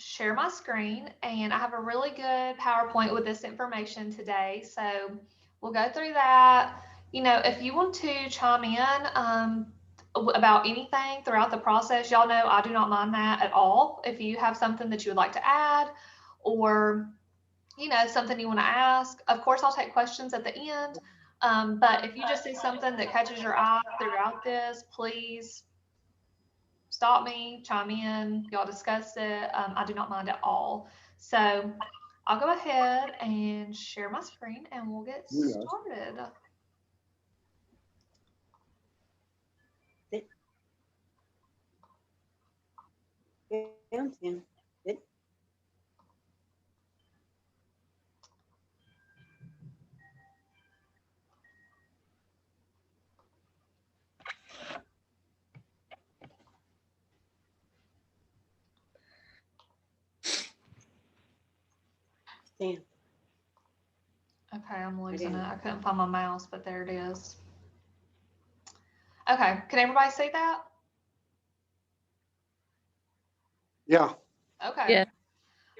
share my screen, and I have a really good PowerPoint with this information today. So we'll go through that. If you want to chime in about anything throughout the process, y'all know I do not mind that at all. If you have something that you would like to add, or something you want to ask, of course I'll take questions at the end. But if you just see something that catches your eye throughout this, please stop me, chime in, y'all discuss it. I do not mind at all. So I'll go ahead and share my screen and we'll get Yes. started. Fountain. Stand. Okay, I'm losing it. I couldn't find my mouse, but there it is. Okay, can everybody see that? Yeah. Okay. Yeah.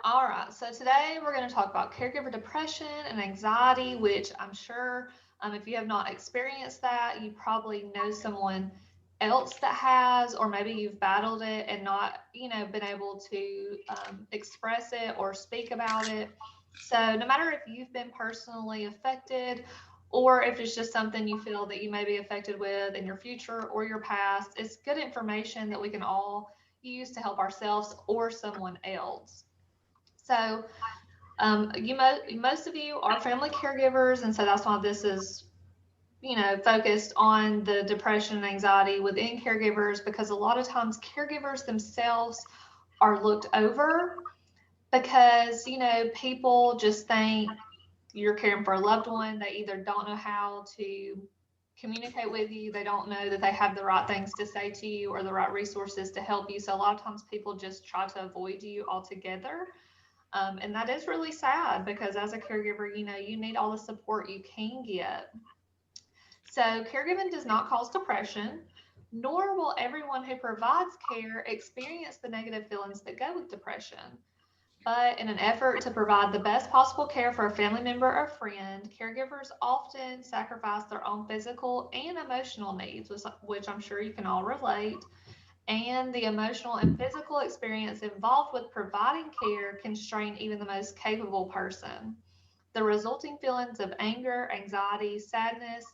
All right. So today we're going to talk about caregiver depression and anxiety, which I'm sure if you have not experienced that, you probably know someone else that has, or maybe you've battled it and not, been able to express it or speak about it. So no matter if you've been personally affected or if it's just something you feel that you may be affected with in your future or your past, it's good information that we can all use to help ourselves or someone else. So, most of you are family caregivers, and so that's why this is, focused on the depression and anxiety within caregivers, because a lot of times caregivers themselves are looked over because, people just think you're caring for a loved one. They either don't know how to communicate with you, they don't know that they have the right things to say to you or the right resources to help you. So, a lot of times people just try to avoid you altogether. And that is really sad because as a caregiver, you need all the support you can get. So, caregiving does not cause depression, nor will everyone who provides care experience the negative feelings that go with depression. But in an effort to provide the best possible care for a family member or friend, caregivers often sacrifice their own physical and emotional needs, which I'm sure you can all relate, and the emotional and physical experience involved with providing care can strain even the most capable person. The resulting feelings of anger, anxiety, sadness,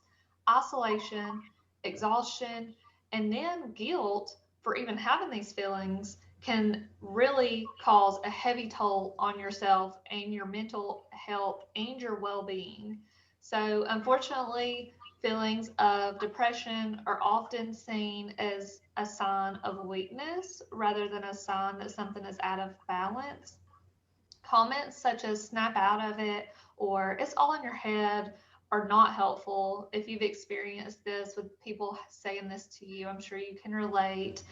isolation, exhaustion, and then guilt for even having these feelings can really cause a heavy toll on yourself and your mental health and your well being. So, unfortunately, feelings of depression are often seen as a sign of weakness rather than a sign that something is out of balance. Comments such as snap out of it or it's all in your head are not helpful. If you've experienced this with people saying this to you, I'm sure you can relate.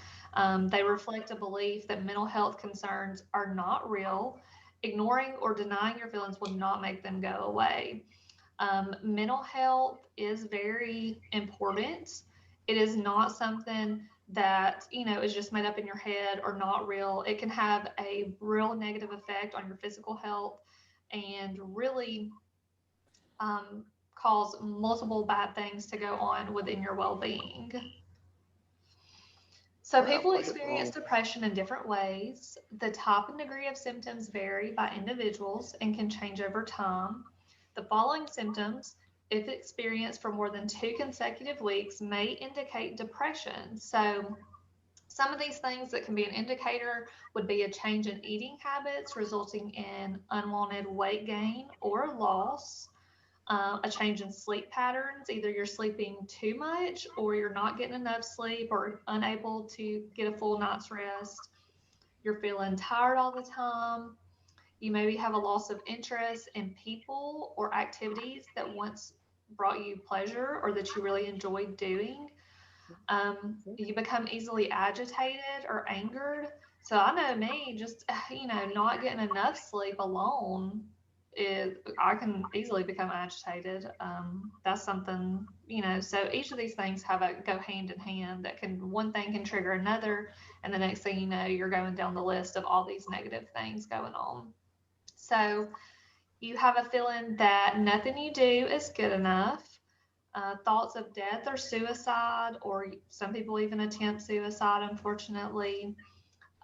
They reflect a belief that mental health concerns are not real. Ignoring or denying your feelings will not make them go away. Mental health is very important. It is not something that, is just made up in your head or not real. It can have a real negative effect on your physical health and really cause multiple bad things to go on within your well being. So, Yeah. people experience depression in different ways. The type and degree of symptoms vary by individuals and can change over time. The following symptoms, if experienced for more than 2 consecutive weeks, may indicate depression. So, some of these things that can be an indicator would be a change in eating habits resulting in unwanted weight gain or loss, a change in sleep patterns. Either you're sleeping too much or you're not getting enough sleep or unable to get a full night's rest. You're feeling tired all the time. You maybe have a loss of interest in people or activities that once brought you pleasure or that you really enjoyed doing. You become easily agitated or angered. So I know me, just, not getting enough sleep alone I can easily become agitated. That's something, so each of these things have a go hand in hand that can, one thing can trigger another. And the next thing you know, you're going down the list of all these negative things going on. So you have a feeling that nothing you do is good enough. Thoughts of death or suicide, or some people even attempt suicide, unfortunately.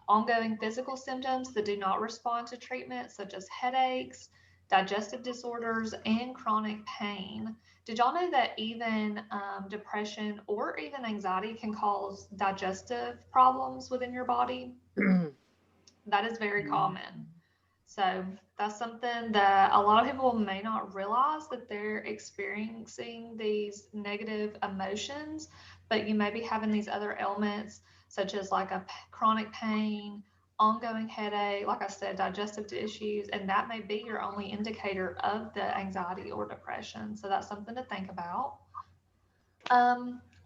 Ongoing physical symptoms that do not respond to treatment, such as headaches, digestive disorders, and chronic pain. Did y'all know that even depression or even anxiety can cause digestive problems within your body? That is very common. So that's something that a lot of people may not realize, that they're experiencing these negative emotions, but you may be having these other ailments such as like a chronic pain, ongoing headache, like I said, digestive issues, and that may be your only indicator of the anxiety or depression. So that's something to think about.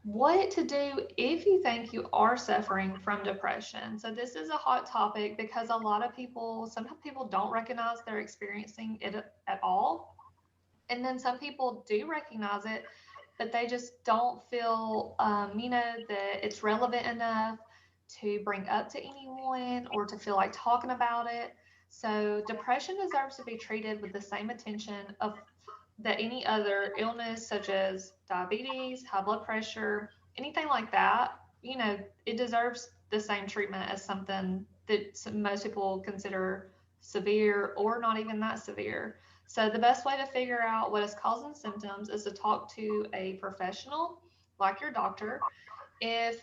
What to do if you think you are suffering from depression. So this is a hot topic because a lot of people, sometimes people don't recognize they're experiencing it at all. And then some people do recognize it, but they just don't feel, that it's relevant enough to bring up to anyone or to feel like talking about it. So depression deserves to be treated with the same attention of that any other illness, such as diabetes, high blood pressure, anything like that. It deserves the same treatment as something that most people consider severe or not even that severe. So the best way to figure out what is causing symptoms is to talk to a professional like your doctor. If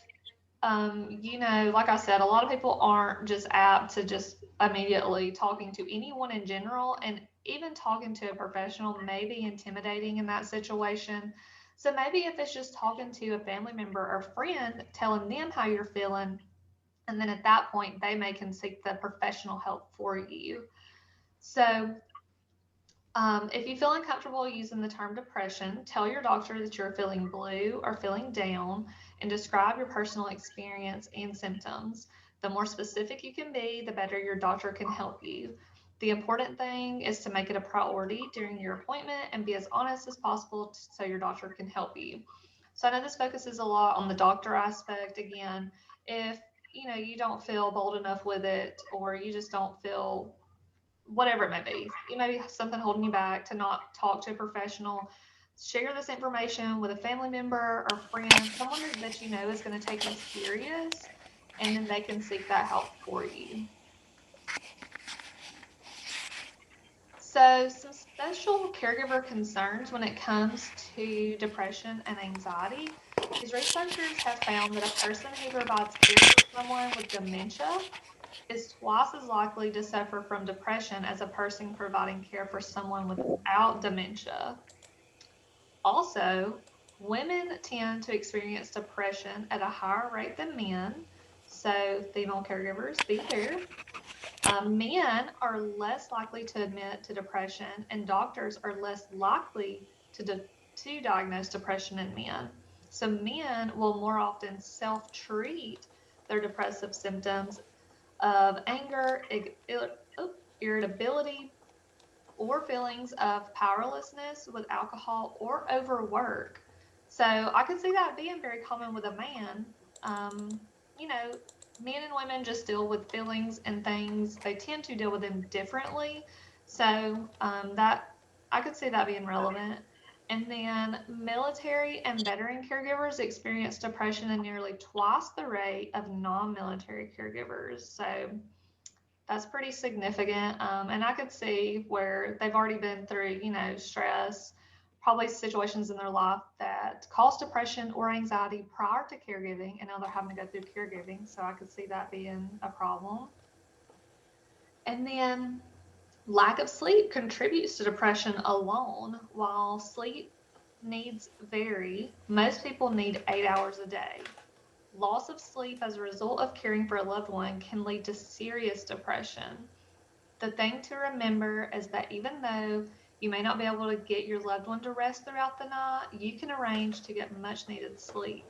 like I said, a lot of people aren't just apt to just immediately talking to anyone in general, and even talking to a professional may be intimidating in that situation. So maybe if it's just talking to a family member or friend, telling them how you're feeling, and then at that point, they may can seek the professional help for you. So if you feel uncomfortable using the term depression, tell your doctor that you're feeling blue or feeling down and describe your personal experience and symptoms. The more specific you can be, the better your doctor can help you. The important thing is to make it a priority during your appointment and be as honest as possible so your doctor can help you. So I know this focuses a lot on the doctor aspect. Again, if you don't feel bold enough with it, or you just don't feel, whatever it may be. It may be something holding you back to not talk to a professional. Share this information with a family member or friend, someone that you know is going to take you serious, and then they can seek that help for you. So, some special caregiver concerns when it comes to depression and anxiety. These researchers have found that a person who provides care for someone with dementia is twice as likely to suffer from depression as a person providing care for someone without dementia. Also, women tend to experience depression at a higher rate than men. So, female caregivers, be aware. Men are less likely to admit to depression, and doctors are less likely to diagnose depression in men. So, men will more often self treat their depressive symptoms of anger, irritability, or feelings of powerlessness with alcohol or overwork. So I could see that being very common with a man. Um, you know, Men and women just deal with feelings and things. They tend to deal with them differently. So that I could see that being relevant. And then military and veteran caregivers experience depression at nearly twice the rate of non-military caregivers. So that's pretty significant. And I could see where they've already been through, stress, probably situations in their life that cause depression or anxiety prior to caregiving, and now they're having to go through caregiving. So I could see that being a problem. And then lack of sleep contributes to depression alone. While sleep needs vary, most people need 8 hours a day. Loss of sleep as a result of caring for a loved one can lead to serious depression. The thing to remember is that even though you may not be able to get your loved one to rest throughout the night, you can arrange to get much needed sleep.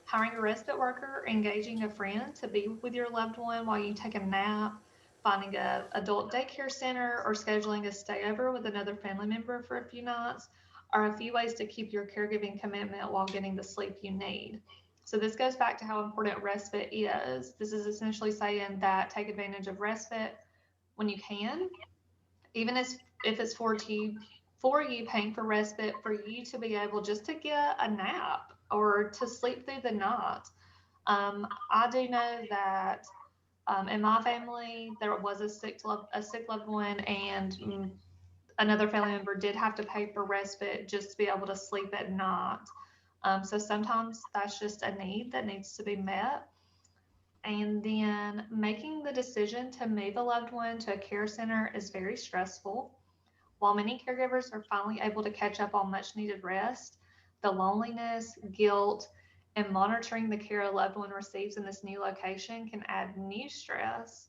Hiring a respite worker, engaging a friend to be with your loved one while you take a nap, finding a adult daycare center, or scheduling a stayover with another family member for a few nights are a few ways to keep your caregiving commitment while getting the sleep you need. So this goes back to how important respite is. This is essentially saying that take advantage of respite when you can, even if it's for you paying for respite for you to be able just to get a nap or to sleep through the night. I do know that in my family there was a sick loved one, and another family member did have to pay for respite just to be able to sleep at night. So sometimes that's just a need that needs to be met. And then making the decision to move a loved one to a care center is very stressful. While many caregivers are finally able to catch up on much needed rest, the loneliness, guilt, and monitoring the care a loved one receives in this new location can add new stress.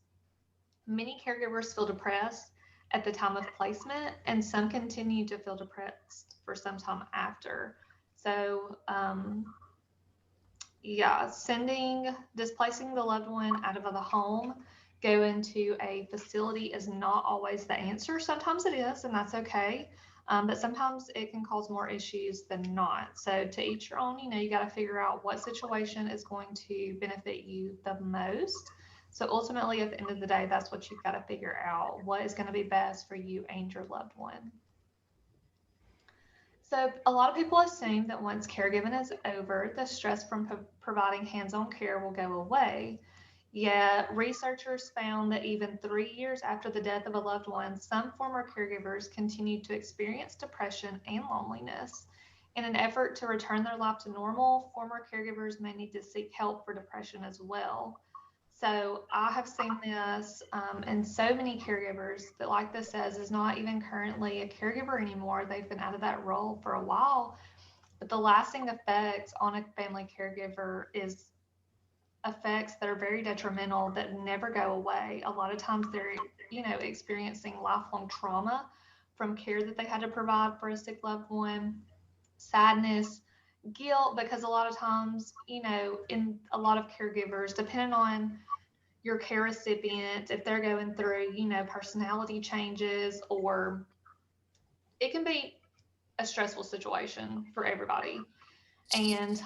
Many caregivers feel depressed at the time of placement, and some continue to feel depressed for some time after. So, yeah, displacing the loved one out of the home, go into a facility is not always the answer. Sometimes it is, and that's okay. But sometimes it can cause more issues than not. So to each your own, you got to figure out what situation is going to benefit you the most. So ultimately, at the end of the day, that's what you've got to figure out. What is going to be best for you and your loved one? So, a lot of people assume that once caregiving is over, the stress from providing hands on care will go away. Yet, researchers found that even 3 years after the death of a loved one, some former caregivers continued to experience depression and loneliness. In an effort to return their life to normal, former caregivers may need to seek help for depression as well. So I have seen this in so many caregivers that, like this says, is not even currently a caregiver anymore. They've been out of that role for a while, but the lasting effects on a family caregiver is effects that are very detrimental that never go away. A lot of times they're, experiencing lifelong trauma from care that they had to provide for a sick loved one, sadness, guilt, because a lot of times, in a lot of caregivers, depending on your care recipient, if they're going through, personality changes, or it can be a stressful situation for everybody. And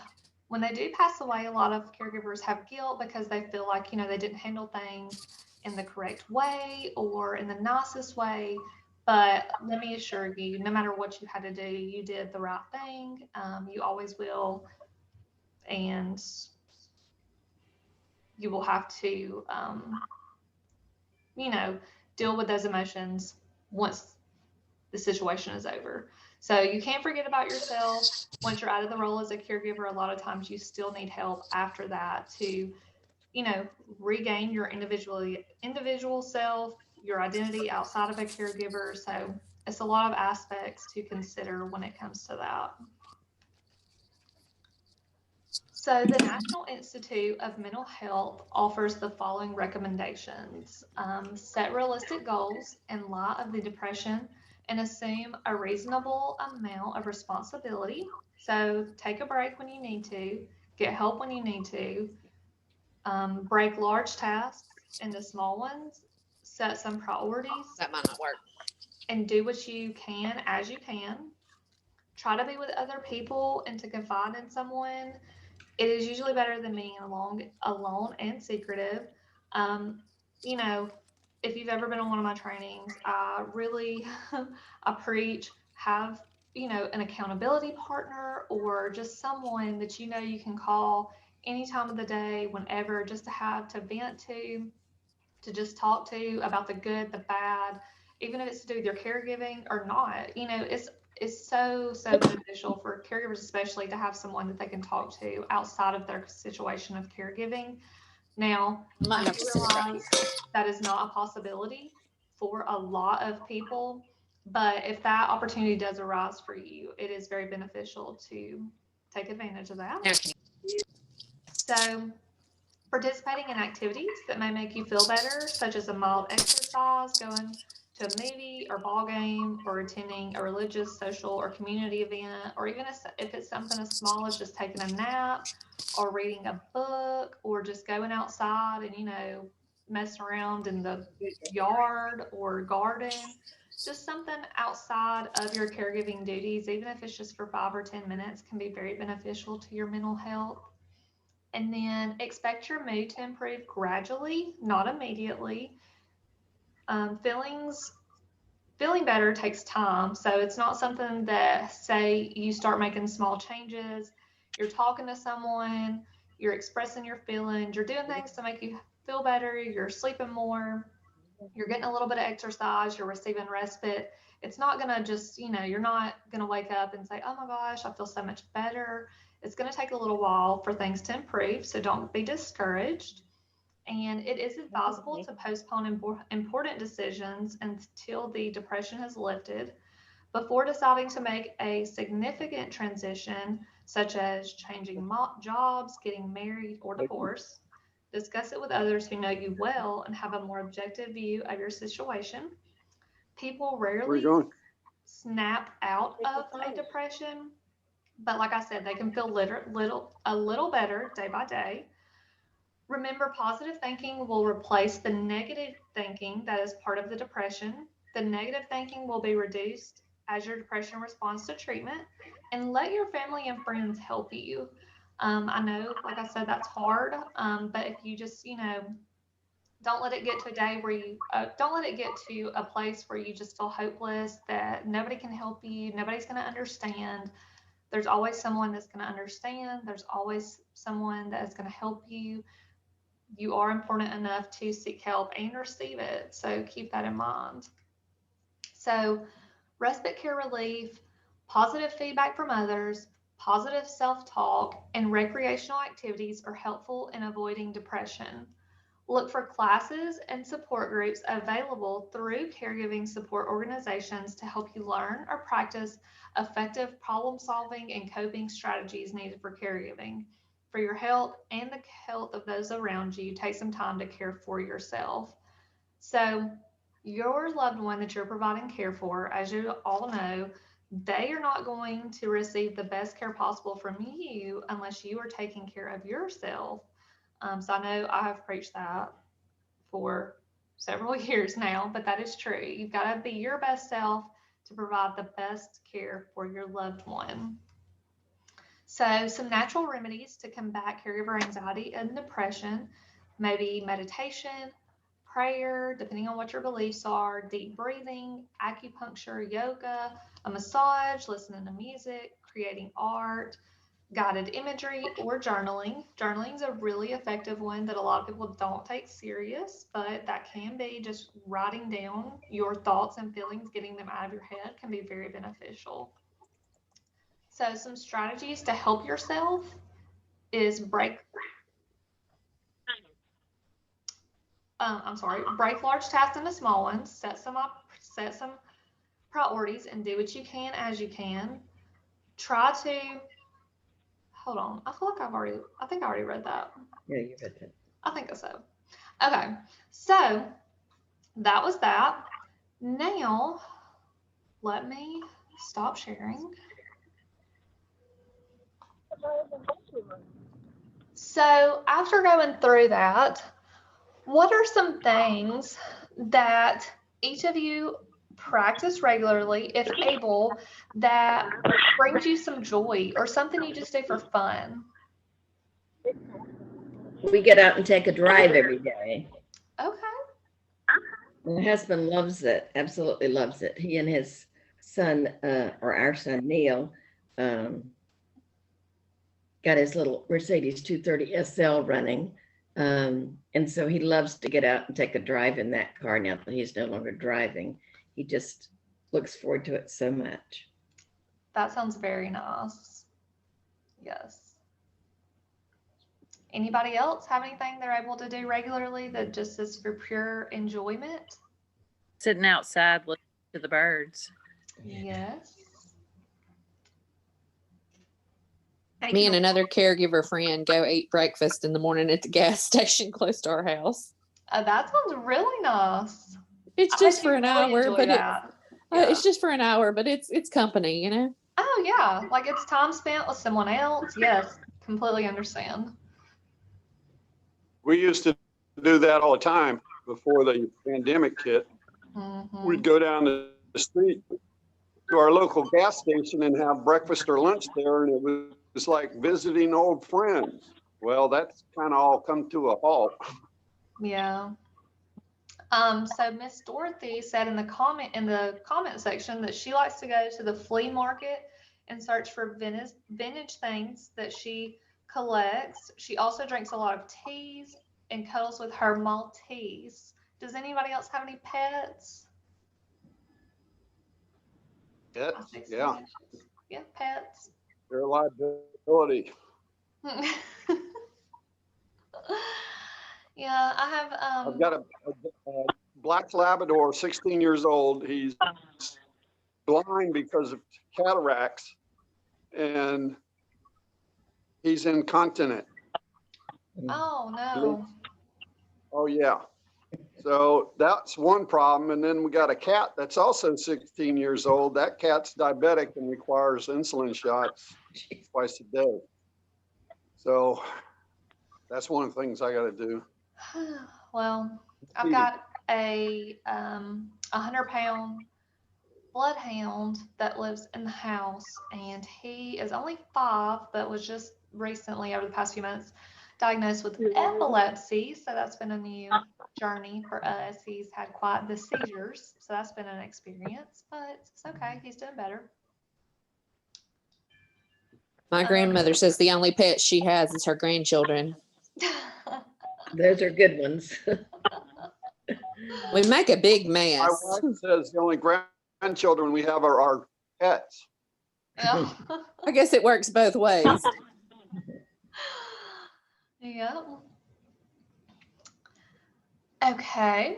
when they do pass away, a lot of caregivers have guilt because they feel like, they didn't handle things in the correct way or in the nicest way. But let me assure you, no matter what you had to do, you did the right thing. You always will. And you will have to, you know, deal with those emotions once the situation is over. So you can't forget about yourself. Once you're out of the role as a caregiver, a lot of times you still need help after that to, you know, regain your individual self, your identity outside of a caregiver. So it's a lot of aspects to consider when it comes to that. So, the National Institute of Mental Health offers the following recommendations: set realistic goals in light of the depression and assume a reasonable amount of responsibility. So, take a break when you need to, get help when you need to, break large tasks into small ones, set some priorities, That might not work. and do what you can as you can. Try to be with other people and to confide in someone. It is usually better than being alone and secretive. Um, you know, if you've ever been on one of my trainings, I really I preach have an accountability partner or just someone that you can call any time of the day, whenever, just to have to vent to just talk to about the good, the bad, even if it's to do with your caregiving or not. It's so beneficial for caregivers, especially, to have someone that they can talk to outside of their situation of caregiving. Now, I might I have do to send it back. realize that is not a possibility for a lot of people, but if that opportunity does arise for you, it is very beneficial to take advantage of that. Okay. So, participating in activities that may make you feel better, such as a mild exercise, going to a movie or ball game, or attending a religious, social, or community event, or even if it's something as small as just taking a nap or reading a book or just going outside and, messing around in the yard or garden, just something outside of your caregiving duties, even if it's just for 5 or 10 minutes, can be very beneficial to your mental health. And then expect your mood to improve gradually, not immediately. Feelings feeling better takes time. So it's not something that, say, you start making small changes, you're talking to someone, you're expressing your feelings, you're doing things to make you feel better, you're sleeping more, you're getting a little bit of exercise, you're receiving respite. It's not going to just, you're not going to wake up and say, oh my gosh, I feel so much better. It's going to take a little while for things to improve. So don't be discouraged. And it is advisable to postpone important decisions until the depression has lifted before deciding to make a significant transition, such as changing jobs, getting married, or divorce. Discuss it with others who know you well and have a more objective view of your situation. People Where are you rarely going? snap out of a depression, but like I said, they can feel a little better day by day. Remember, positive thinking will replace the negative thinking that is part of the depression. The negative thinking will be reduced as your depression responds to treatment, and let your family and friends help you. I know, like I said, that's hard, but if you just, don't let it get to a day where don't let it get to a place where you just feel hopeless, that nobody can help you, nobody's going to understand. There's always someone that's going to understand, there's always someone that is going to help you. You are important enough to seek help and receive it. So keep that in mind. So, respite care relief, positive feedback from others, positive self talk, and recreational activities are helpful in avoiding depression. Look for classes and support groups available through caregiving support organizations to help you learn or practice effective problem solving and coping strategies needed for caregiving. For your health and the health of those around you, take some time to care for yourself. So, your loved one that you're providing care for, as you all know, they are not going to receive the best care possible from you unless you are taking care of yourself. So I know I have preached that for several years now, but that is true. You've got to be your best self to provide the best care for your loved one. So, some natural remedies to combat caregiver anxiety and depression, maybe meditation, prayer, depending on what your beliefs are, deep breathing, acupuncture, yoga, a massage, listening to music, creating art, guided imagery, or journaling. Journaling is a really effective one that a lot of people don't take serious, but that can be just writing down your thoughts and feelings, getting them out of your head can be very beneficial. So, some strategies to help yourself is break large tasks into small ones, set some priorities, and do what you can as you can. Try to hold on. I feel like I think I already read that. Yeah, you read it. I think so. Okay, so that was that. Now, let me stop sharing. So, after going through that, what are some things that each of you practice regularly, if able, that brings you some joy or something you just do for fun? We get out and take a drive every day. Okay. My husband loves it, absolutely loves it. He and his son, or our son Neil, got his little Mercedes 230 SL running. And so he loves to get out and take a drive in that car now that he's no longer driving. He just looks forward to it so much. That sounds very nice. Yes. Anybody else have anything they're able to do regularly that just is for pure enjoyment? Sitting outside listening to the birds. Yes. Me and another caregiver friend go eat breakfast in the morning at the gas station close to our house. That sounds really nice. It's just for an hour, but it's just for an hour, but it's company, you know. Oh yeah, like it's time spent with someone else. Yes, completely understand. We used to do that all the time before the pandemic hit. Mhm. We'd go down the street to our local gas station and have breakfast or lunch there, and it was like visiting old friends. Well, that's kind of all come to a halt. Yeah. So Miss Dorothy said in the comment section that she likes to go to the flea market and search for vintage things that she collects. She also drinks a lot of teas and cuddles with her Maltese. Does anybody else have any pets? I Pets, see yeah, some. Yeah, pets. they're a liability. Yeah, I have I've got a black Labrador, 16 years old. He's blind because of cataracts, and he's incontinent. oh no. Oh, yeah. So that's one problem. And then we got a cat that's also 16 years old. That cat's diabetic and requires insulin shots twice a day. So that's one of the things I got to do. Well, I've Feeding. got a 100-pound bloodhound that lives in the house, and he is only 5, but was just recently, over the past few months, diagnosed with epilepsy. So that's been a new journey for us. He's had quite the seizures, so that's been an experience, but it's okay. He's doing better. My grandmother says the only pet she has is her grandchildren. Those are good ones. We make a big My mess. wife says the only grandchildren we have are our pets. Yeah. I guess it works both ways. Yeah. Okay.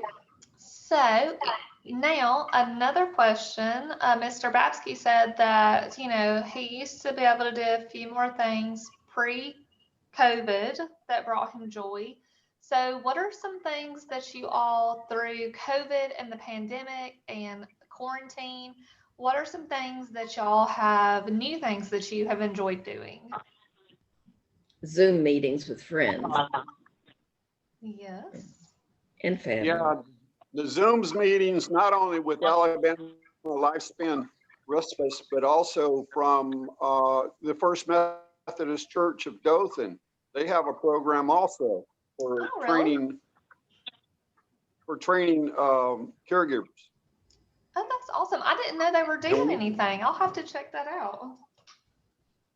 So now another question. Mr. Babsky said that, he used to be able to do a few more things pre-COVID that brought him joy. So what are some things that you all, through COVID and the pandemic and quarantine, what are some things that y'all have, new things that you have enjoyed doing? Zoom meetings with friends Yes. and family. Yeah, the Zooms meetings, not only with Alabama Lifespan Respite, but also from the First Methodist Church of Dothan. They have a program also for Oh, really? training caregivers. Oh, that's awesome. I didn't know they were doing anything. I'll have to check that out.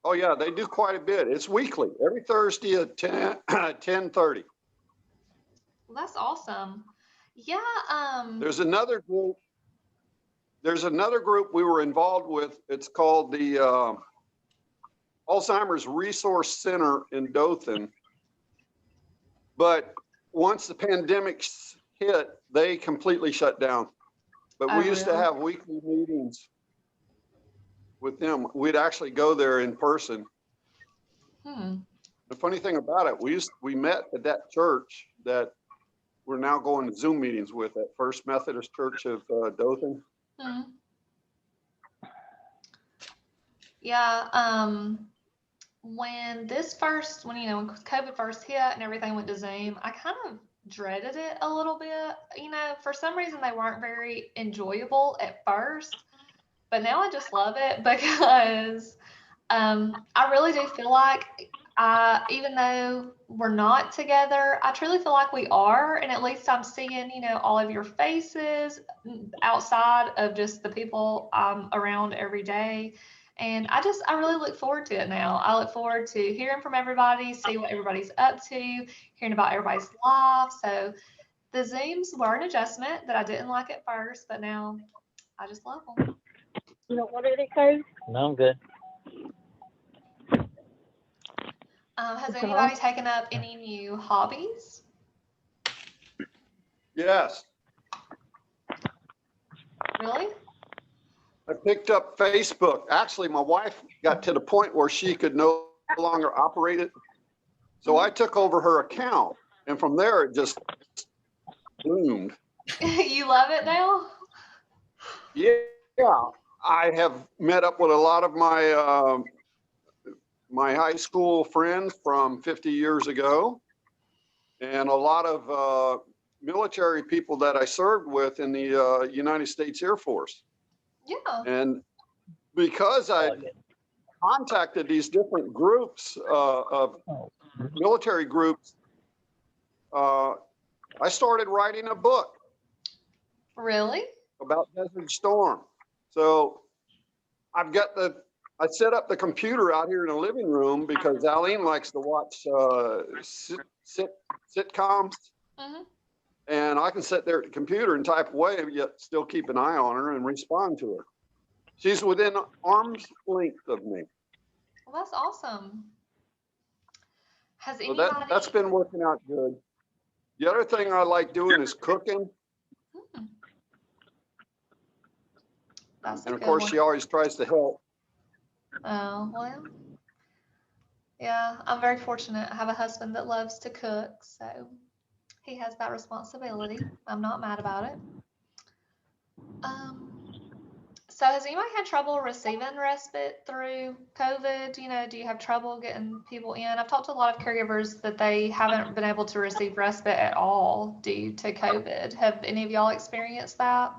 Oh yeah, they do quite a bit. It's weekly, every Thursday at 10:30. Well, that's awesome. Yeah, There's another group. There's another group we were involved with. It's called the Alzheimer's Resource Center in Dothan. But once the pandemic hit, they completely shut down. But we Oh, used to really? have weekly meetings with them. We'd actually go there in person. The funny thing about it, we met at that church that we're now going to Zoom meetings with at First Methodist Church of Dothan. Hmm. Yeah, when when COVID first hit and everything went to Zoom, I kind of dreaded it a little bit. For some reason they weren't very enjoyable at first, but now I just love it because I really do feel like even though we're not together, I truly feel like we are, and at least I'm seeing, all of your faces outside of just the people I'm around every day. And I really look forward to it now. I look forward to hearing from everybody, see what everybody's up to, hearing about everybody's life. So the Zooms were an adjustment that I didn't like at first, but now I just love them. You don't want any code? No, I'm good. Has anybody taken up any new hobbies? Yes, Really? I picked up Facebook. Actually, my wife got to the point where she could no longer operate it. So I took over her account, and from there it just bloomed. You love it now? Yeah, I have met up with a lot of my high school friends from 50 years ago. and a lot of military people that I served with in the United States Air Force. Yeah. And because I contacted these different groups of military groups, I started writing a book Really? about Desert Storm. So I set up the computer out here in the living room because Aline likes to watch sitcoms. Mm-hmm. And I can sit there at the computer and type away, yet still keep an eye on her and respond to her. She's within arm's length of me. Well, that's awesome. Has So anybody? that's been working out good. The other thing I like doing is cooking. Hmm. That's a And of good course, one. she always tries to help. Oh, well. Yeah, I'm very fortunate. I have a husband that loves to cook, so he has that responsibility. I'm not mad about it. Um, so has anybody had trouble receiving respite through COVID? You know, do you have trouble getting people in? I've talked to a lot of caregivers that they haven't been able to receive respite at all due to COVID. Have any of y'all experienced that?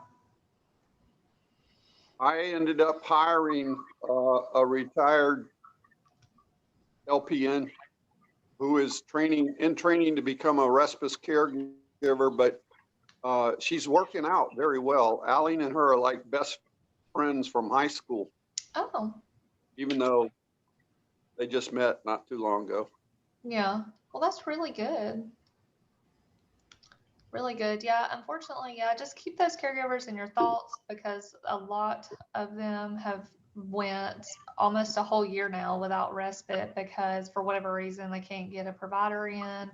I ended up hiring a retired LPN who is training to become a respite caregiver, but she's working out very well. Aline and her are like best friends from high school, Oh, even though they just met not too long ago. yeah. Well, that's really good. Really good. Yeah, unfortunately, yeah, just keep those caregivers in your thoughts because a lot of them have went almost a whole year now without respite because for whatever reason they can't get a provider in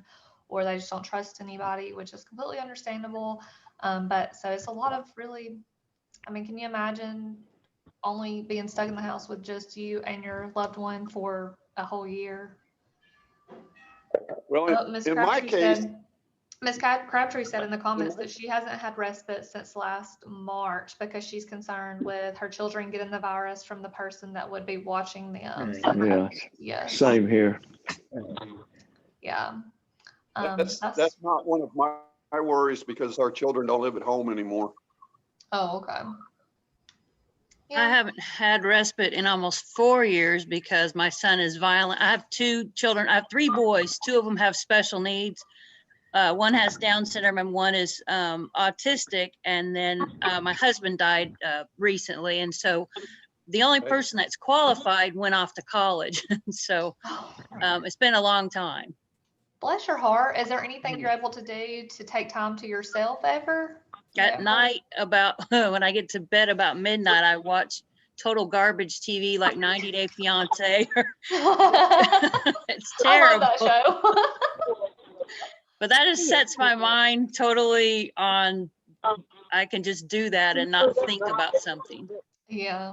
or they just don't trust anybody, which is completely understandable. But so it's a lot of really, I mean, can you imagine only being stuck in the house with just you and your loved one for a whole year? Well, Oh, Miss in my Crabtree case, said, Ms. Crabtree said in the comments that she hasn't had respite since last March because she's concerned with her children getting the virus from the person that would be watching them. Right. So, Yeah, yes, same here. yeah. that's not one of my worries because our children don't live at home anymore. Oh, okay. I Yeah. haven't had respite in almost 4 years because my son is violent. I have 2 children. I have 3 boys. 2 of them have special needs. One has Down syndrome and one is autistic. And then my husband died recently. And so the only person that's qualified went off to college. So Oh, it's been a long time. bless your heart. Is there anything you're able to do to take time to yourself ever? At Yeah. night, about when I get to bed about midnight, I watch total garbage TV like 90 Day Fiance. It's I love terrible. that show. But that just sets my mind totally on, I can just do that and not think about something. Yeah.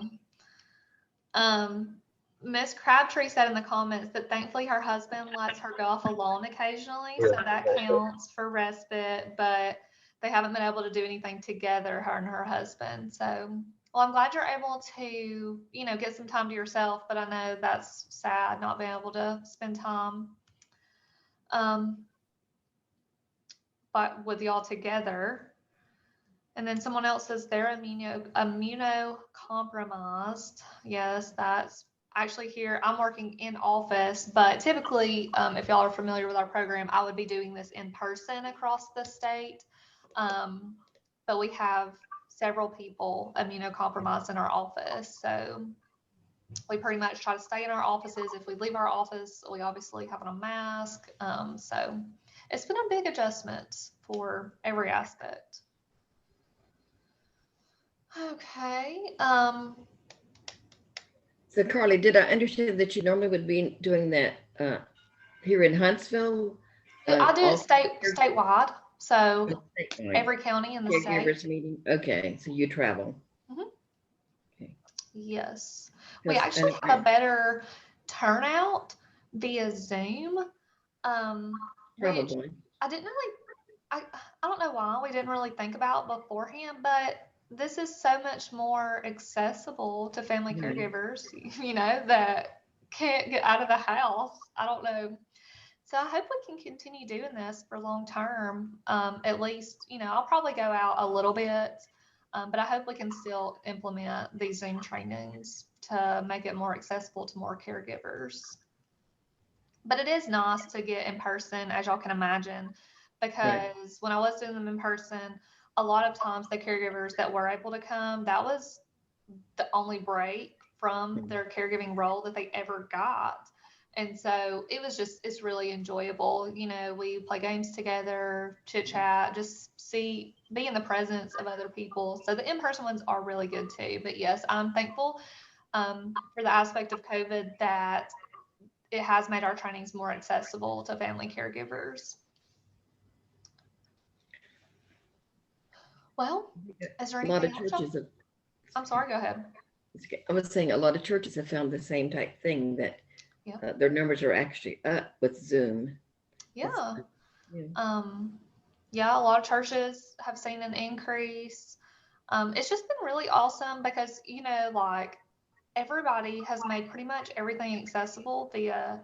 Miss Crabtree said in the comments that thankfully her husband lets her go off alone occasionally, so that counts for respite, but they haven't been able to do anything together, her and her husband. So, well, I'm glad you're able to, you know, get some time to yourself, but I know that's sad not being able to spend time but with y'all together. And then someone else says they're immunocompromised. Yes, that's actually here. I'm working in office, but typically, if y'all are familiar with our program, I would be doing this in person across the state. But we have several people immunocompromised in our office. So we pretty much try to stay in our offices. If we leave our office, we obviously have on a mask. So it's been a big adjustment for every aspect. Okay. So Carly, did I understand that you normally would be doing that here in Huntsville? I do it statewide. So Statewide. every county in the Caregivers state. meeting. Okay, so you travel. Yes. We Because actually had a better turnout via Zoom. Which probably. I didn't really, I don't know why we didn't really think about beforehand, but this is so much more accessible to family caregivers, you know, that can't get out of the house. I don't know. So I hope we can continue doing this for long term. At least, I'll probably go out a little bit, but I hope we can still implement these Zoom trainings to make it more accessible to more caregivers. But it is nice to get in person, as y'all can imagine, because when I was doing them in person, a lot of times the caregivers that were able to come, that was the only break from their caregiving role that they ever got. And so it's really enjoyable. We play games together, chit chat, just be in the presence of other people. So the in-person ones are really good too. But yes, I'm thankful for the aspect of COVID that it has made our trainings more accessible to family caregivers. Well, is there A lot of anything else? churches have, I'm sorry, go ahead. I was saying a lot of churches have found the same type thing, that their numbers are actually up with Zoom. Yeah. Yeah. Yeah, a lot of churches have seen an increase. It's just been really awesome because, like everybody has made pretty much everything accessible via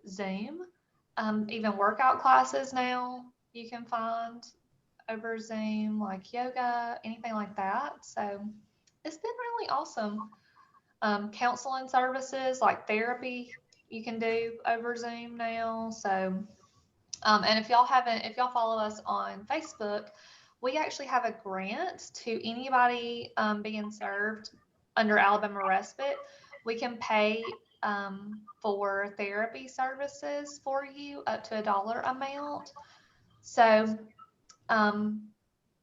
Zoom. Even workout classes now you can find over Zoom, like yoga, anything like that. So it's been really awesome. Counseling services like therapy you can do over Zoom now. So, and if y'all follow us on Facebook, we actually have a grant to anybody being served under Alabama Respite. We can pay for therapy services for you up to $1 amount. So,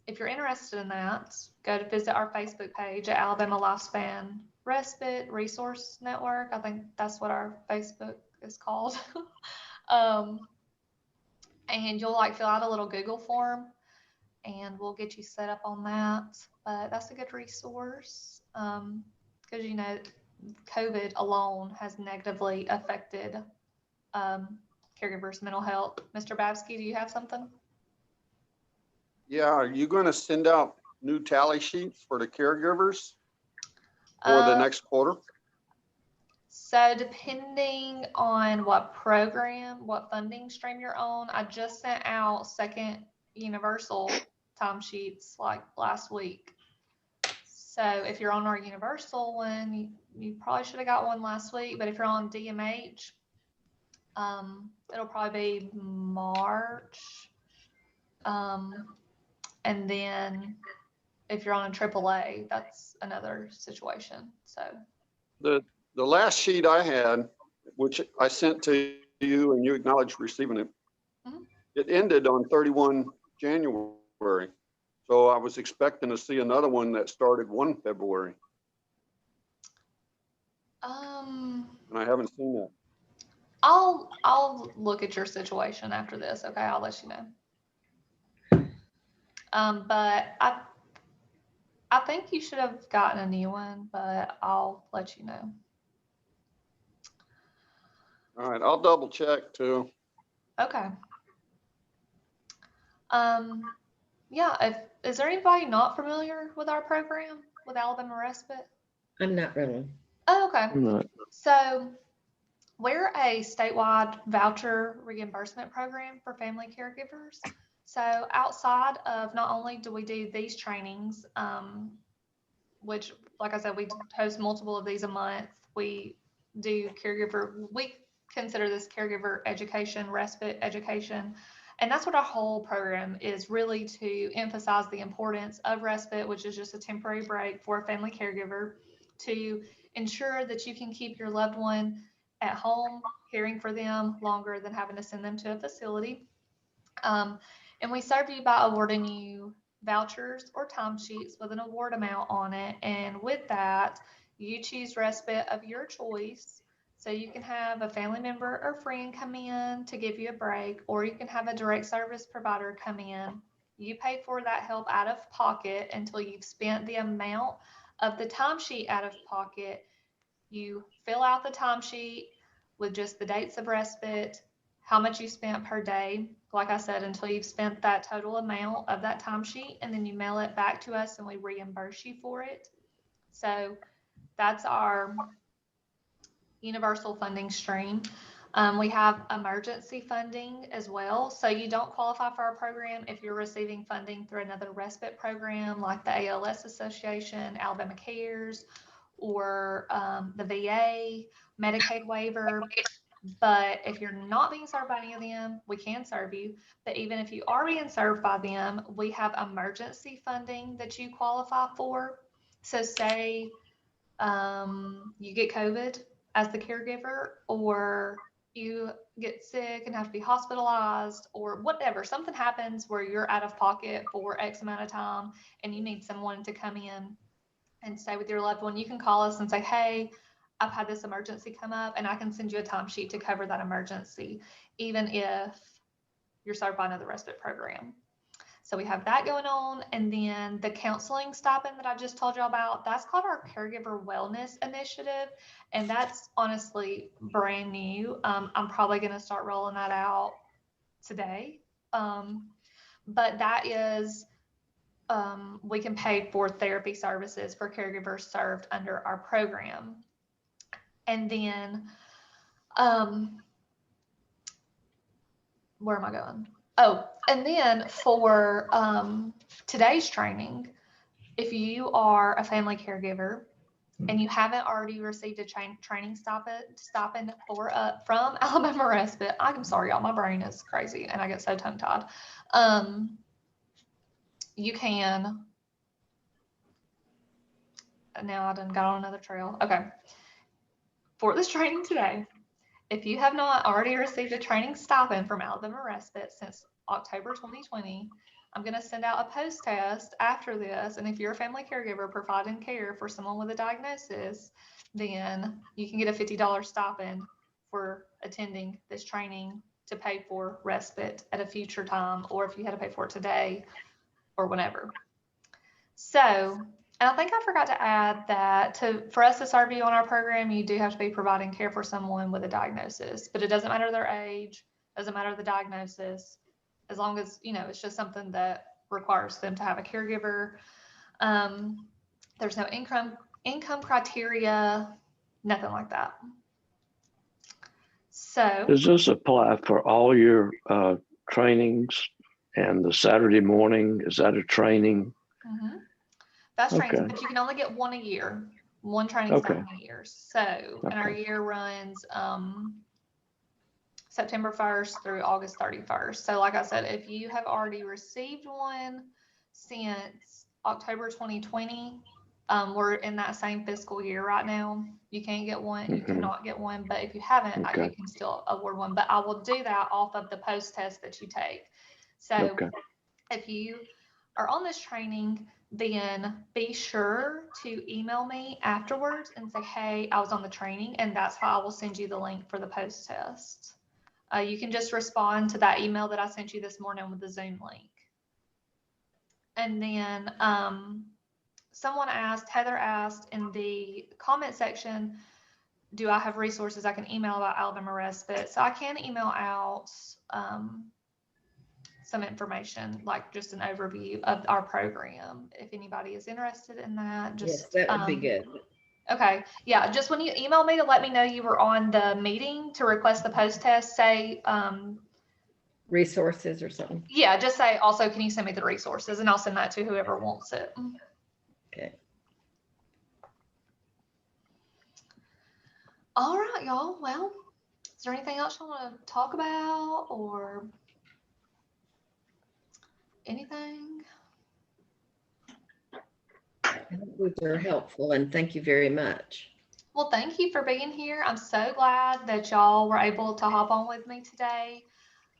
if you're interested in that, go to visit our Facebook page at Alabama Lifespan Respite Resource Network. I think that's what our Facebook is called. And you'll fill out a little Google form and we'll get you set up on that. But that's a good resource because, COVID alone has negatively affected caregivers' mental health. Mr. Babsky, do you have something? Yeah, are you going to send out new tally sheets for the caregivers for the next quarter? So depending on what program, what funding stream you're on, I just sent out second universal timesheets last week. So if you're on our universal one, you probably should have got one last week. But if you're on DMH, it'll probably be March. And then if you're on a AAA, that's another situation. So the last sheet I had, which I sent to you and you acknowledged receiving it, it ended on 31 January. So I was expecting to see another one that started 1 February. And I haven't seen that. I'll look at your situation after this. Okay, I'll let you know. But I think you should have gotten a new one, but I'll let you know. All right, I'll double check too. Okay. Yeah, is there anybody not familiar with our program with Alabama Respite? I'm not really. Oh, okay. I'm not. So we're a statewide voucher reimbursement program for family caregivers. So outside of not only do we do these trainings, which, like I said, we host multiple of these a month. We do we consider this caregiver education, respite education. And that's what our whole program is, really to emphasize the importance of respite, which is just a temporary break for a family caregiver, to ensure that you can keep your loved one at home, caring for them longer than having to send them to a facility. And we serve you by awarding you vouchers or timesheets with an award amount on it. And with that, you choose respite of your choice. So you can have a family member or friend come in to give you a break, or you can have a direct service provider come in. You pay for that help out of pocket until you've spent the amount of the timesheet out of pocket. You fill out the timesheet with just the dates of respite, how much you spent per day, like I said, until you've spent that total amount of that timesheet, and then you mail it back to us and we reimburse you for it. So that's our universal funding stream. We have emergency funding as well. So you don't qualify for our program if you're receiving funding through another respite program like the ALS Association, Alabama Cares, or the VA, Medicaid waiver. But if you're not being served by any of them, we can serve you. But even if you are being served by them, we have emergency funding that you qualify for. So say you get COVID as the caregiver, or you get sick and have to be hospitalized, or whatever, something happens where you're out of pocket for X amount of time and you need someone to come in and stay with your loved one, you can call us and say, hey, I've had this emergency come up, and I can send you a timesheet to cover that emergency, even if you're served by another respite program. So we have that going on. And then the counseling stipend that I just told you about, that's called our Caregiver Wellness Initiative. And that's honestly brand new. I'm probably going to start rolling that out today. But that is, we can pay for therapy services for caregivers served under our program. And then, where am I going? Oh, and then for today's training, if you are a family caregiver and you haven't already received a training stipend from Alabama Respite, I'm sorry, y'all, my brain is crazy and I get so tongue-tied. You can, now I done got on another trail. Okay. For this training today, if you have not already received a training stipend from Alabama Respite since October 2020, I'm going to send out a post test after this. And if you're a family caregiver providing care for someone with a diagnosis, then you can get a $50 stipend for attending this training to pay for respite at a future time, or if you had to pay for it today or whenever. So, and I think I forgot to add that for us to serve you on our program, you do have to be providing care for someone with a diagnosis, but it doesn't matter their age, doesn't matter the diagnosis, as long as, it's just something that requires them to have a caregiver. There's no income criteria, nothing like that. So does this apply for all your trainings and the Saturday morning? Is that a training? Mm-hmm. That's training, but you can only get one a year, one training stipend a year. So, and our year runs September 1st through August 31st. So like I said, if you have already received one since October 2020, we're in that same fiscal year right now. You can't get one, you cannot get one, but if you haven't, I can still award one, but I will do that off of the post test that you take. So if you are on this training, then be sure to email me afterwards and say, hey, I was on the training, and that's how I will send you the link for the post test. You can just respond to that email that I sent you this morning with the Zoom link. And then Heather asked in the comment section, do I have resources I can email about Alabama Respite? So I can email out some information, like just an overview of our program. If anybody is interested in that, yes, that would be good. Okay. Yeah. Just when you email me to let me know you were on the meeting to request the post test, say resources or something. Yeah. Just say also, can you send me the resources, and I'll send that to whoever wants it. Okay. All right, y'all. Well, is there anything else you want to talk about or anything? I think these are helpful, and thank you very much. Well, thank you for being here. I'm so glad that y'all were able to hop on with me today.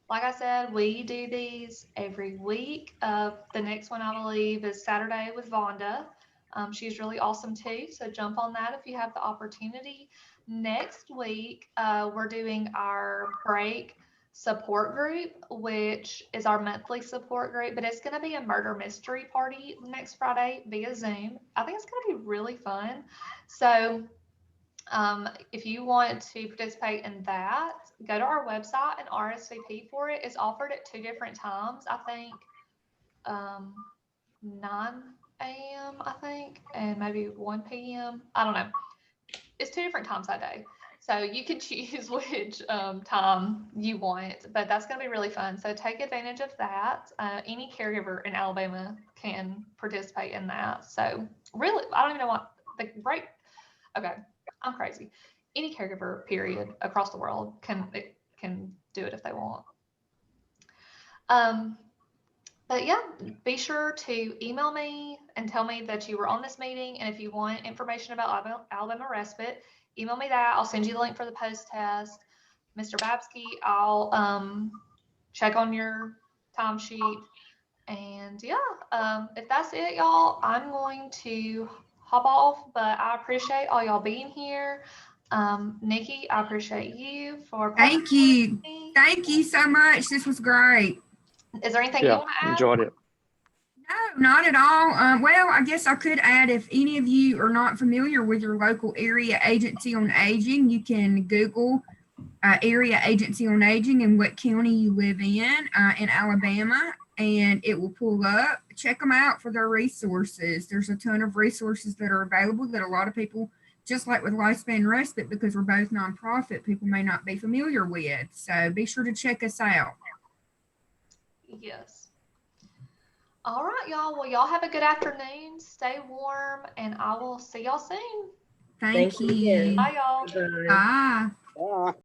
Like I said, we do these every week. The next one, I believe, is Saturday with Vonda. She's really awesome too, so jump on that if you have the opportunity. Next week, we're doing our break support group, which is our monthly support group, but it's going to be a murder mystery party next Friday via Zoom. I think it's going to be really fun. So if you want to participate in that, go to our website and RSVP for it. It's offered at 2 different times. I think 9 a.m. I think, and maybe 1 p.m. I don't know. It's 2 different times that day. So you can choose which time you want, but that's going to be really fun. So take advantage of that. Any caregiver in Alabama can participate in that. So really, I don't even know what the right. Okay, I'm crazy. Any caregiver, period, across the world can do it if they want. But yeah, be sure to email me and tell me that you were on this meeting. And if you want information about Alabama Respite, email me that. I'll send you the link for the post test. Mr. Babsky, I'll check on your timesheet. And yeah, if that's it, y'all, I'm going to hop off, but I appreciate all y'all being here. Nikki, I appreciate you for Thank you. me. Thank you so much. This was great. Is there anything you Yeah, want to add? enjoyed it. No, not at all. Well, I guess I could add, if any of you are not familiar with your local area agency on aging, you can Google area agency on aging and what county you live in Alabama, and it will pull up. Check them out for their resources. There's a ton of resources that are available that a lot of people, just like with Lifespan Respite, because we're both nonprofit, people may not be familiar with. So be sure to check us out. Yes. All right, y'all. Well, y'all have a good afternoon. Stay warm, and I will see y'all soon. Thank you. again. Bye, y'all. Bye. Bye. Bye.